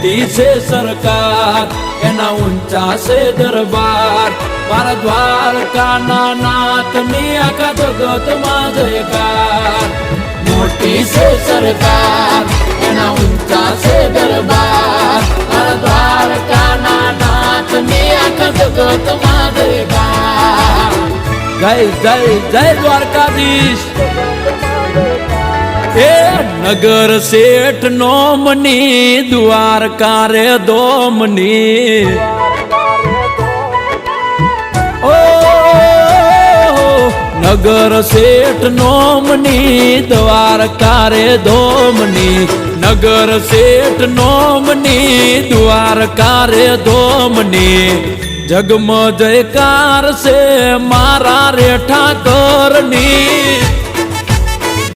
મોટી છે સરકાર એના ઊંચા છે દરબાર મારા દ્વારકાના નાથની આખા જગતમાં જયકાર મોટી છે સરકાર એના ઊંચા છે દરબાર મારા દ્વારકાના નાથની આખા જગતમાં જયકાર જય જય જય દ્વારકાધીશ એ નગર શેઠ નોમની દ્વારકા રે દોમની ઓ નગર શેઠ નોમની દ્વારકા રે દોમની નગર શેઠ નોમની દ્વારકા રે દોમની જગમ જયકાર છે મારા રે ઠાકરની